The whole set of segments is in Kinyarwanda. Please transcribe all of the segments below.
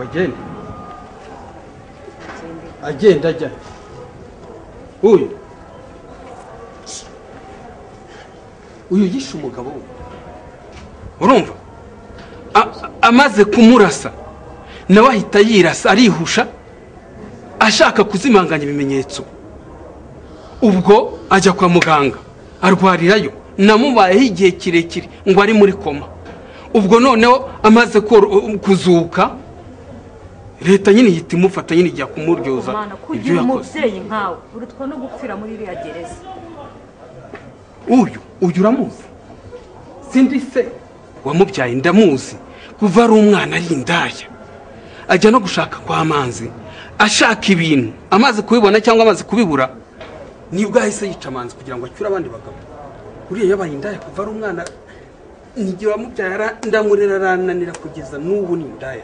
wagende agenda ajya uyu yishe umugabo we urumva amaze kumurasa nawe ahita yirasa arihusha ashaka kuzimanganya ibimenyetso ubwo ajya kwa muganga arwarirayo namubayeho igihe kirekire ngo ari muri koma ubwo noneho amaze kuzuka leta nyine ihita imufata nyine ijya kumuryoza ibyo yakoze umubyeyi nkawe urutwa no gupfira muri iriya gereza uyu uramuzi sindi se wamubyaye ndamuzi kuva ari umwana ari indaya ajya no gushaka kwa Amanzi ashaka ibintu amaze kubibona cyangwa amaze kubibura nibwo ahise yica Amanzi kugira ngo acyure abandi bagabo uriya yabaye indaya kuva ari umwana nigiye wamubyaye ndamurera arananira kugeza n'ubu ni indaya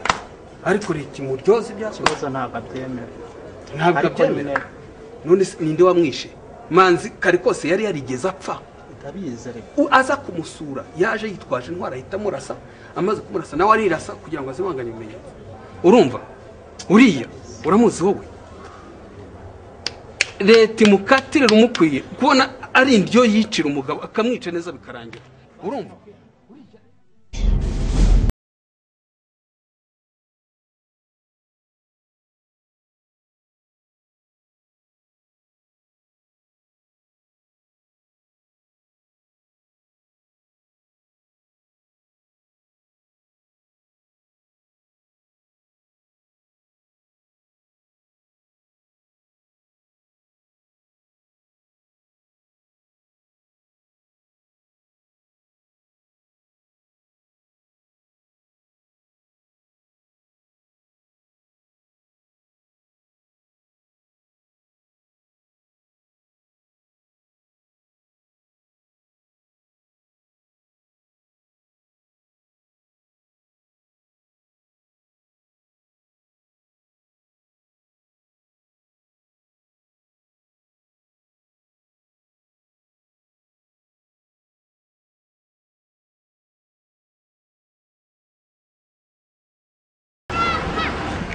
ariko leta imuryoza ibyakoze ntabwo abyemera none ninde wamwishe Manzi kare kose yari yarigeze apfa aza kumusura yaje yitwaje intwara ahita amurasa amaze kumurasa nawe arirasa kugira ngo azimanganye ibimenyetso urumva uriya uramuzi wowe leta imukatire rumukwiye kubona ari indyo yicira umugabo akamwica neza bikarangira urumva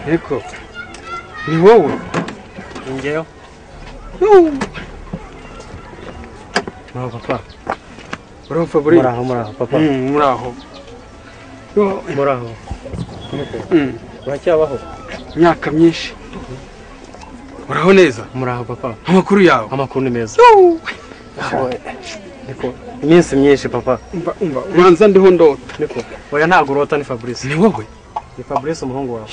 Eko ni wowe ingeyo papa uraho Fabrice muraho papa muraho uracyabaho imyaka myinshi uraho neza muraho papa amakuru yawe amakuru ni meza niko iminsi myinshi papa umva ubanza ndiho ndota niko oya ntabwo urota ni Fabrice ni wowe ni Fabrice umuhungu wawe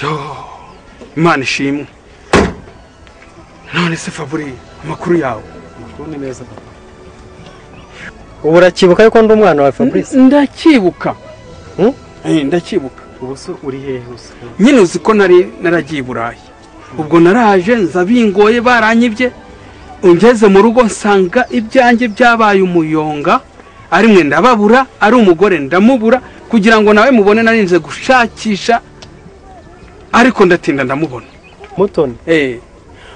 Imana ishimwe none se Fabrice amakuru yawe amakuru ni meza papa ubu urakibuka yuko ndi umwana wa Fabrice ndakibuka ndakibuka ubu uri hehe nyine uzi ko naragiye Burayi ubwo naraje nza bingoye baranyibye ungeze mu rugo nsanga ibyanjye byabaye umuyonga ari mwe ndababura ari umugore ndamubura kugira ngo nawe mubone narinze gushakisha ariko ndatinda ndamubona Mutoni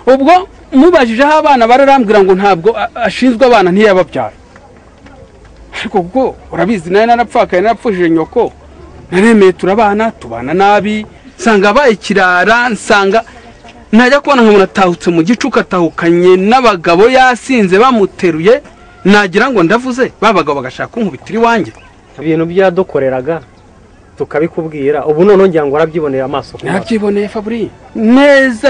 ubwo mubajije aho abana bararambwira ngo ntabwo ashinzwe abana ntiyababyaye ariko ubwo urabizi nawe narapfakaye narapfushije nyoko naremeye turabana tubana nabi nsanga abaye kirara nsanga najya kubona nkabona atahutse mu gicuku atahukanye n'abagabo yasinze bamuteruye nagira ngo ndavuze babagabo bagashaka kunkubitira iwanjye ibintu byadukoreraga tukabikubwira ubu none ngira ngo arabyibonera amaso nabyiboneye Fabrice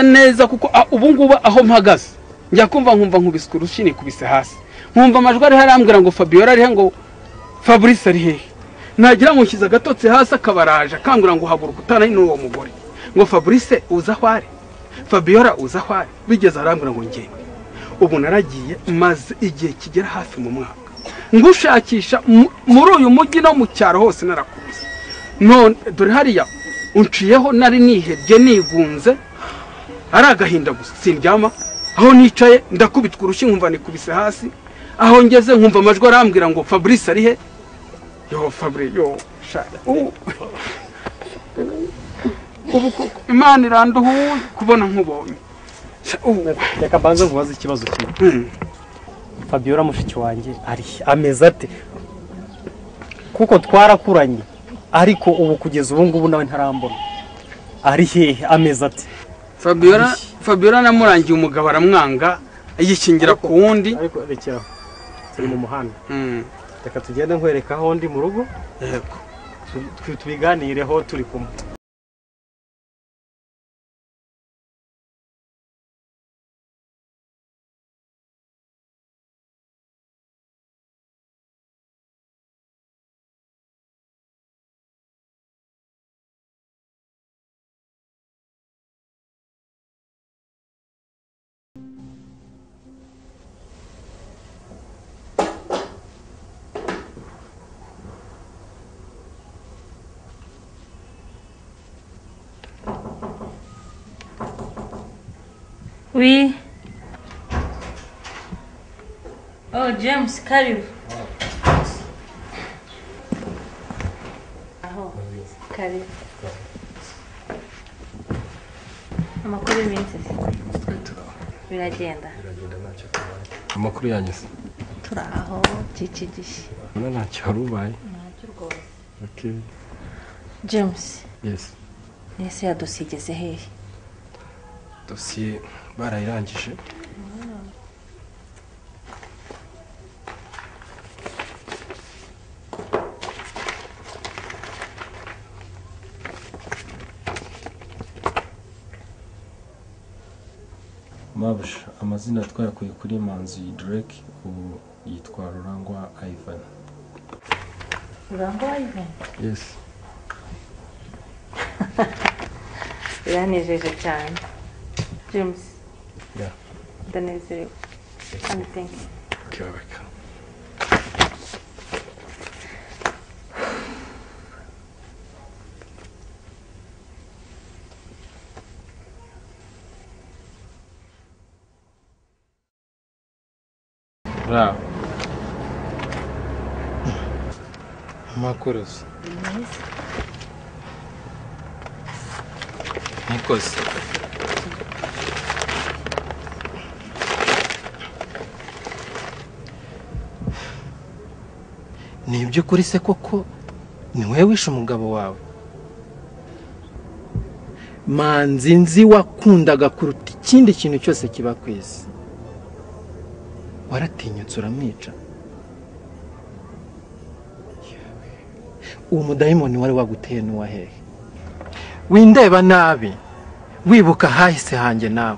neza kuko ubu ngubu aho mpagaze njya kumva nkumva nkubiswe urushini kubise hasi nkumva amajwi ari harambwira ngo Fabiola ari he ngo Fabrice ari he nagira ngo nshyize agatotse hasi akabaraje akangura ngo haguruka utana n'uwo mugore ngo Fabrice uza aho ari Fabiola uza aho ari bigeze arambwira ngo ngende ubu naragiye maze igihe kigera hafi mu mwaka ngushakisha muri uyu mujyi no mu cyaro hose narakubuze none dore hariya unciyeho nari nihebye nigunze ari agahinda gusa sindyama aho nicaye ndakubitwa urushyi nkumva nikubise hasi aho ngeze nkumva amajwi arambwira ngo Fabrice ari he Fabrice ubu Imana iranduhuye kubona nkubonye reka banze nkubaze ikibazo kimwe Fabiola mushiki wanjye ari ameze ate kuko twarakuranye ariko ubu kugeza ubu ngubu nawe ntarambona ari hehe ameze ati Fabiola namurangiye umugabo aramwanga yikingira ku wundi ariko rekera turi mu muhanda reka tugende nkwereka aho ndi mu rugo yego tubiganireho turi kumwe Oui. Oh, James, karibu. Aho. Karibu. Amakuru y'iminsi. Biragenda. Ntacyo tubaye. Amakuru yanyu se? Turaho ciki gishi. Ntacyo harubaye. Ntacyo rwose. Okay. James. Yes. Nese ya dosiye igeze hehe? Dosiye barayirangije. Mabuja amazina twayakuye kuri Manzi Drake ubu yitwa Rurangwa Ivan. Rurangwa Ivan? Yes. Biranejeje cyane. James. Yeah. Ndanezerewe. And thank you. Okay, welcome. Bravo. Makuros. Nikoze. Ni iby'ukuri se koko ni wowe wishe umugabo wawe? Manzi nzi wakundaga kuruta ikindi kintu cyose kiba ku isi. Waratinyutse uramwica. Uwo mudayimoni wari waguteye n'uwa hehe? Windeba nabi wibuka hahise hanjye nawe.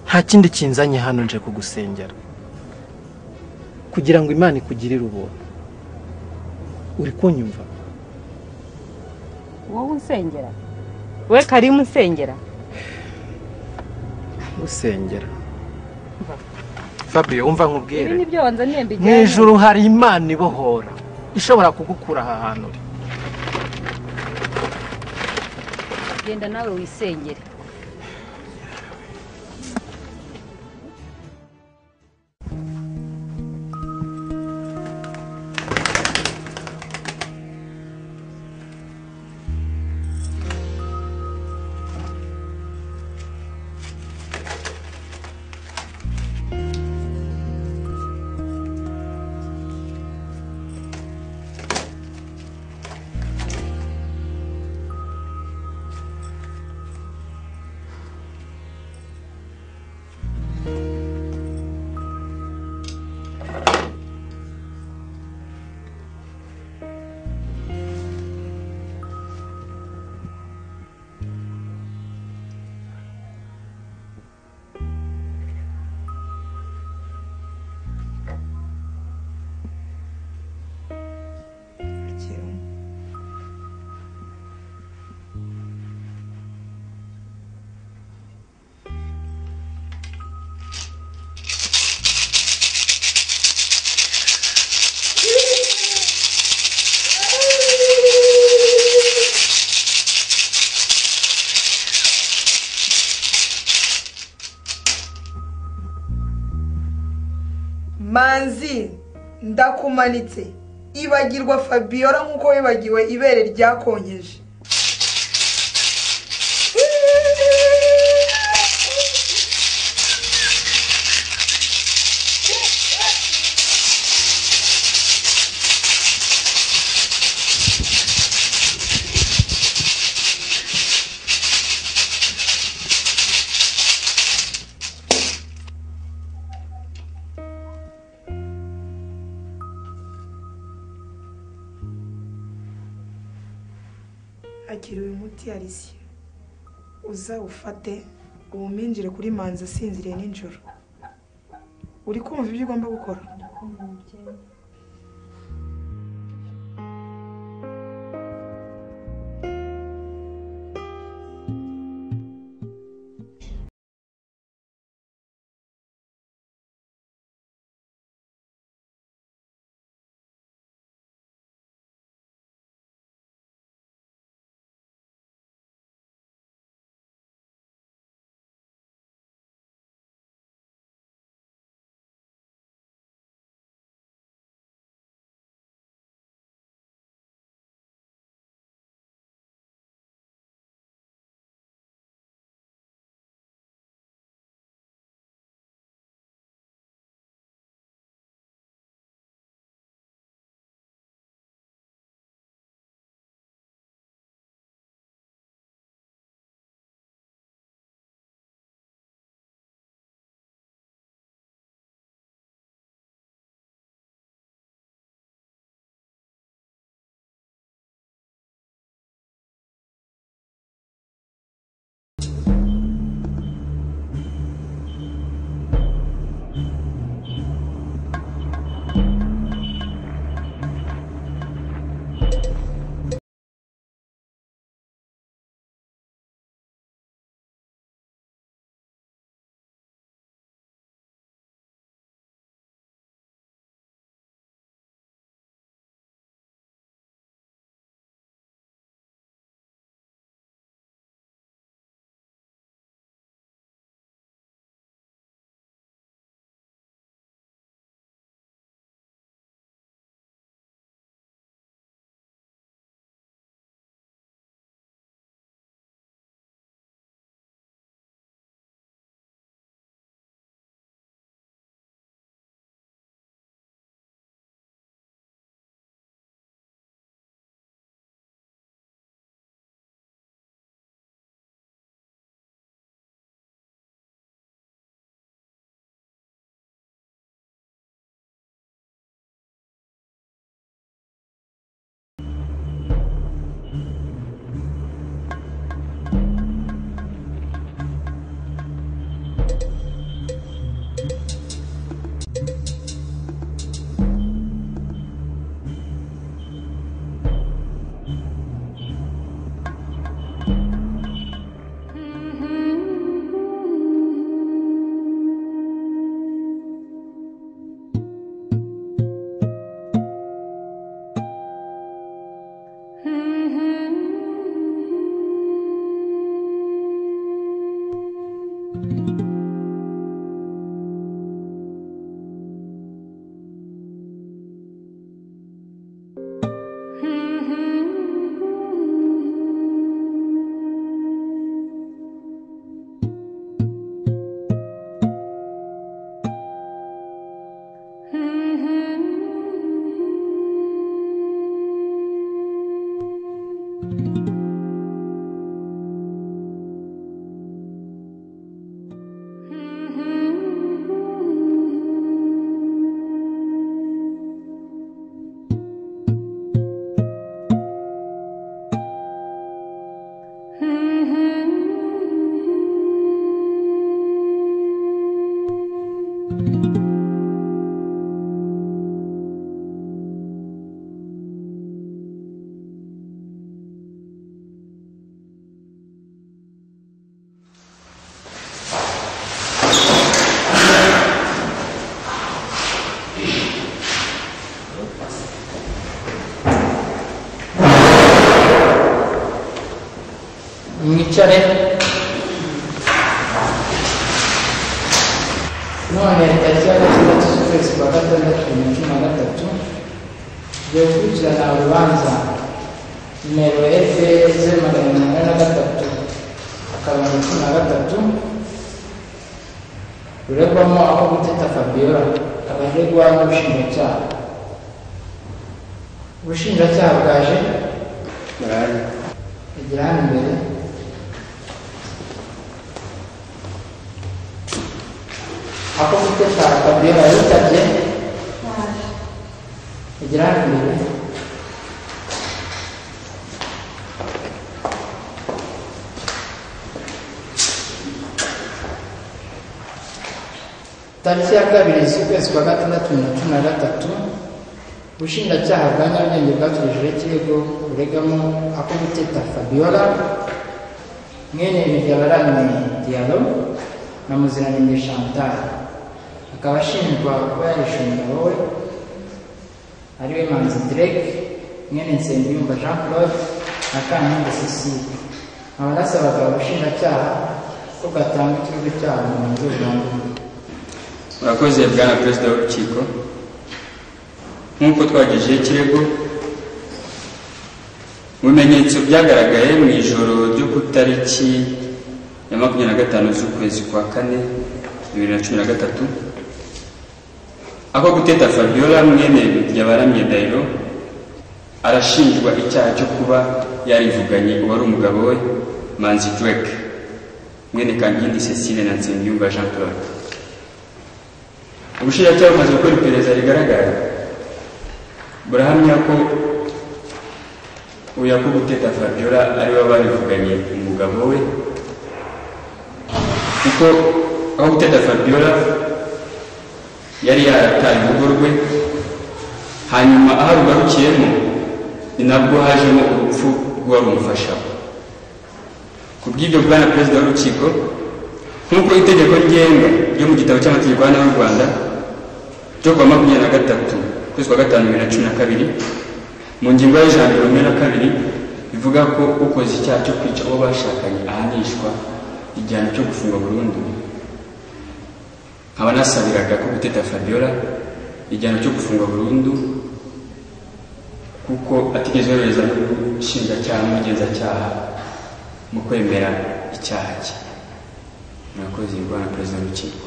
Nta kindi kinzanye hano nje kugusengera kugira ngo Imana ikugirire ubuntu. Uri kunyumva? Wowe unsengera? We Karimu unsengera? Gusengera. Fabio umva nkubwire. Ibi nibyo wanzaniye mbijyanye. Mw'ijuru hari Imana ibohora ishobora kugukura aha hantu uri. Genda nawe wisengere. Manzi ndakumanitse ibagirwa Fabiola nkuko wibagiwe ibere ryakonyeje. akira uyu muti Alicia uza ufate uwuminjire kuri Manzi asinziriye nijoro. Uri kumva ibyo ugomba gukora? mwicare none tariki ya gatandatu z'ukwezi kwa gatandatu bibiri na cumi na gatatu tugiye gukurikirana urubanza nimero efe zeru magana inani na gatatu akarongo cumi na gatatu ruregwamo aho guteta Fabiola abaregwa n'ubushinjacyaha. Ubushinjacyaha bwaje igira hano imbere aho guteta Fabiola yitabye igira hano imbere tariki ya 2 z'ukwezi kwa gatandatu 2013 ubushinjacyaha bwa Nyarugenge bwatujije ikirego buregamo ako guteta Fabiola mwene Bigyabarane Diallo na Muziranenge Chantal, akaba ashinjwa kuba yarishe umugabo we ariwe Manzi Drake mwene Nsengiyumva Jean Claude na Kankindi Cecile. Abasabaga ubushinjacyaha ko gatanga ikirego cyabo mu buryo burambye. Murakoze bwana perezida w'urukiko, nk'uko twagejeje ikirego mu bimenyetso byagaragaye mu ijoro ryo ku tariki ya 25 z'ukwezi kwa 4 2013 ako guteta Fabiola mwene Bigyabarane Diallo arashinjwa icyaha cyo kuba yarivuganye uwari umugabo we Manzi Drake mwene Kankindi Cecile na Nsengiyumva Jean Claude. Ubushinjacyaha bumaze gukora iperereza rigaragara burahamya ko uya ko guteta Fabiola ari we barivuganye umugabo we, kuko aho guteta Fabiola yari yarataye urugo rwe, hanyuma aho rugarukiyemo ni nabwo hajemo urupfu rw'uwari umufasha. Ku bw'ibyo bwana perezida w'urukiko, nk'uko itegeko ngenga ryo mu gitabo cy'amategeko y'u Rwanda ryo kuwa 23 kwezi kwa 5 2012 mu ngingo y'ijana 102 bivuga ko ukoze icyaha cyo kwica uwo bashakanye ahanishwa igihano cyo gufungwa burundu. Nkaba nasabiraga ko guteta Fabiola igihano cyo gufungwa burundu kuko atigeze yohereza n'ubushinjacyaha n'ubugenzacyaha mu kwemera icyaha cye. Murakoze bwana perezida w'urukiko.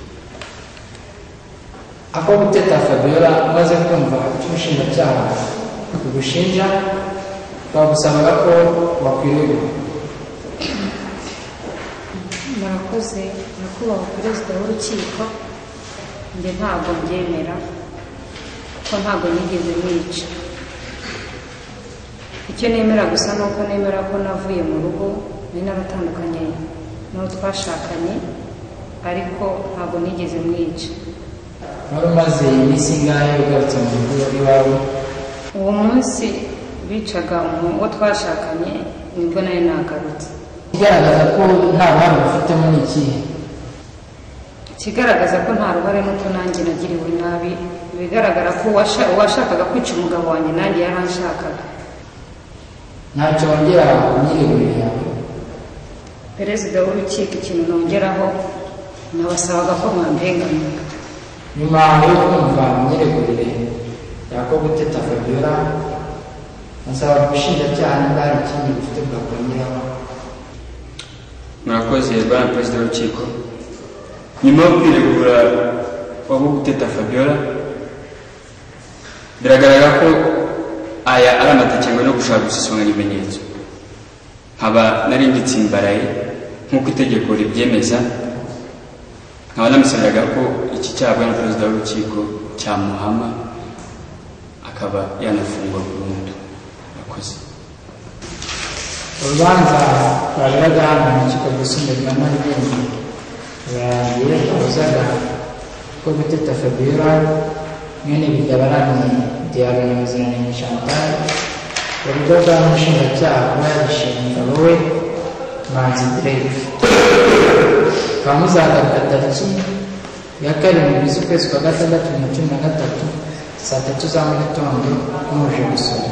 Ako guteta Fabiola amaze kumva ubushinjacyaha bugushinja, twagusabaga ko wakwiriye. Murakoze nyakubahwa perezida w'urukiko, njye ntabwo mbyemera ko ntabwo nigeze mwica. Icyo nemera gusa ni uko nemera ko navuye mu rugo nari naratandukanye n'uwo twashakanye, ariko ntabwo nigeze mwica. Wari umaze iminsi ingahe ugarutse mu rugo iwawe? Uwo munsi bicaga uwo twashakanye nibwo nari nagarutse. Ikigaragaza ko nta ruhare ufitemo ni ikihe? Ikigaragaza ko nta ruhare nuko nanjye nagiriwe nabi, bigaragara ko uwashakaga kwica umugabo wanjye nanjye yaranshakaga. Ntacyo wongera imyiregurire yawe? Perezida w'urukiko, ikintu nongeraho nabasabaga ko mwambengamira. Nyuma yo kumva imyiregurire yako guteta Fabiola, nasaba ubushinjacyaha niba hari ikindi bufite bwakongeraho. Murakoze bwana perezida w'urukiko, nyuma yo kwiregura wabo guteta Fabiola, biragaragara ko aya ari amategeko no gushaka gusesonganya ibimenyetso. Nkaba nari ngitsimbaraye nk'uko itegeko ribyemeza, nkaba namusabiraga ko iki cyaha bwana perezida w'urukiko cyamuhama akaba yanafungwa burundu. Murakoze. Urubanza rwaberaga hano mu rukiko rwisumbuye rwa Nyarugenge rurarangiye. Uruzaga ko guteta Fabiola mwene Bigyabarane Diallo na Muziranenge Chantal urugaga n'umushinjacyaha kuba yarishe umugabo we Manzi Drake. Bakaba muzagaruka tariki ya 7 z'ukwezi kwa 6 2013 saa 3 za mu gitondo muje gusoma.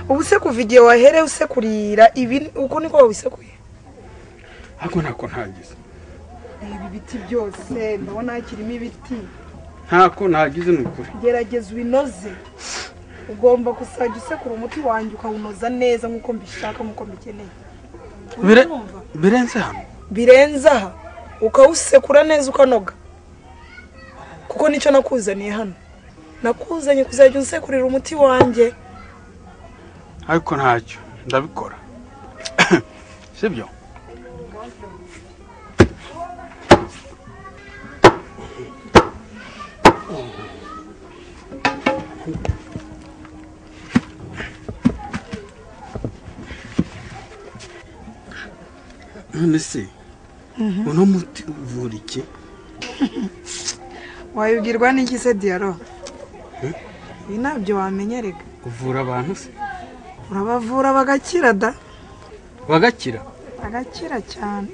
ubu se kuva igihe wahere usekurira ibi uko niko wabisekuye ariko ntako ntagize ibi biti byose ndabona hakirimo ibiti ntako ntagize n'ukuri gerageza ubinoze ugomba kusajya usekura umuti wanjye ukawunoza neza nk'uko mbishaka nk'uko mbikeneye birenze hano birenze aha ukawusekura neza ukanoga kuko nicyo nakuzaniye hano nakuzanye kuzajya usekurira umuti wanjye ariko ntacyo ndabikora sibyo none se uno muti uvura iki wayibwirwa n'iki se Diaro ibi ntabyo wamenyerega uvura abantu se urabavura bagakira da bagakira cyane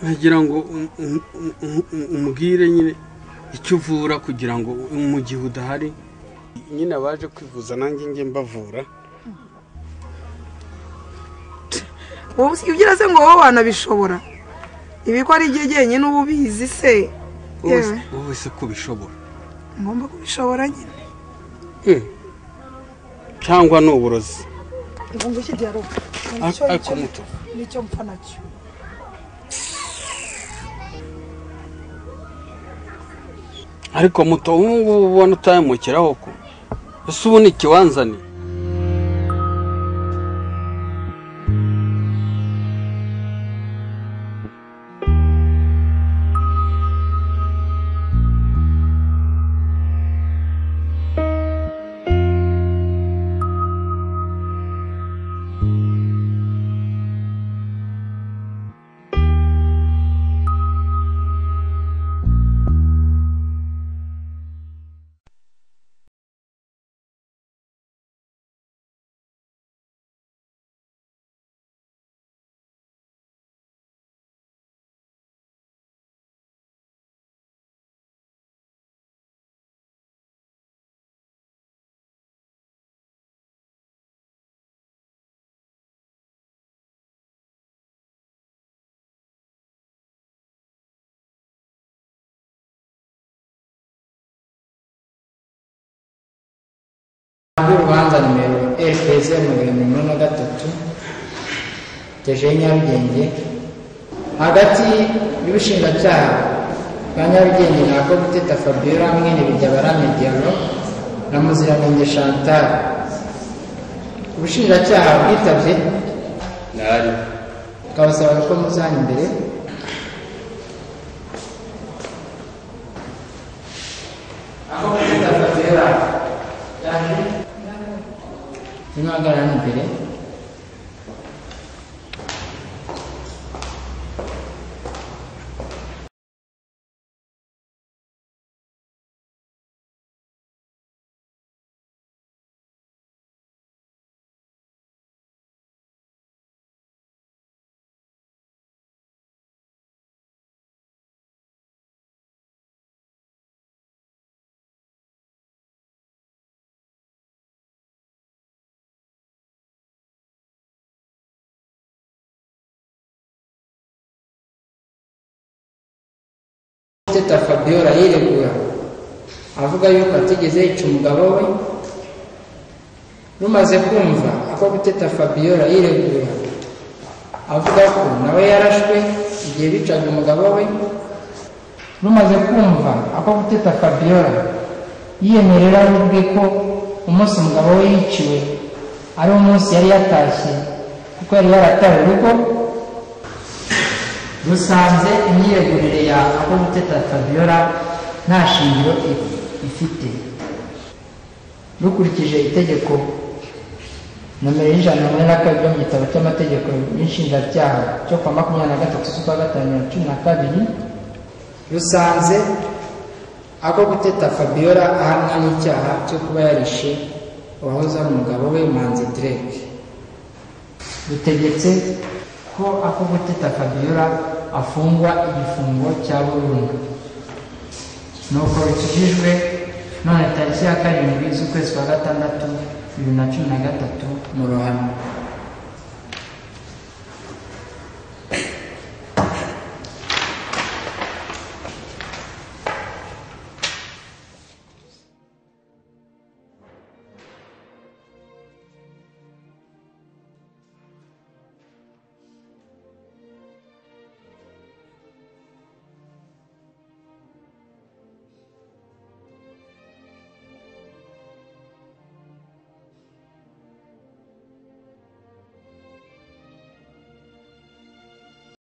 nagira ngo umubwire nyine icyo uvura kugira ngo mu gihe udahari nyine abaje kwivuza nanjye njye mbavura ugira se ngo wowe wanabishobora ibi ko ari igihe jyenyine uba ubizi se wowe se kubishobora ngomba kubishobora nyine cyangwa ni uburozi ngo Diaro ariko muto nicyo mpfa nacyo ariko muto ubu ubona utayamukiraho ko ese ubu ni ikiwanzani urubanza nimero RPZ 183 teje Nyarugenge hagati y'ubushinjacyaha bwa Nyarugenge na Guteta Fabiola mwene Bijyabarame Diaro na Muziranenge Chantal ubushinjacyaha bwitabye nari kabasaba ko muzanye imbere aho Guteta Fabiola Nimagarana imbere Guteta Fabiola yiregura avuga yuko atigeze yica umugabo we rumaze kumva ako Guteta Fabiola yiregura avuga ko nawe yarashwe igihe bicaga umugabo we rumaze kumva ako Guteta Fabiola yiyemerera ubwe ko umunsi umugabo we yiciwe ari umunsi yari yatashye kuko yari yarataye urugo rusanze imyiregurire ya ako Guteta Fabiola nta shingiro ifite rukurikije itegeko nomero y'ijana mu gitabo cy'amategeko y'inshinjabyaha cyo kwa 23/5/2012 rusanze ako Guteta Fabiola ahamwa n'icyaha cyo kuba yarishe uwahoze ari umugabo we Manzi Drake rutegetse ko ako Guteta Fabiola afungwa igifungo cya burundu nuko rukijijwe none tariki ya 7 z'ukwezi kwa gatandatu 2013 mu Ruhame.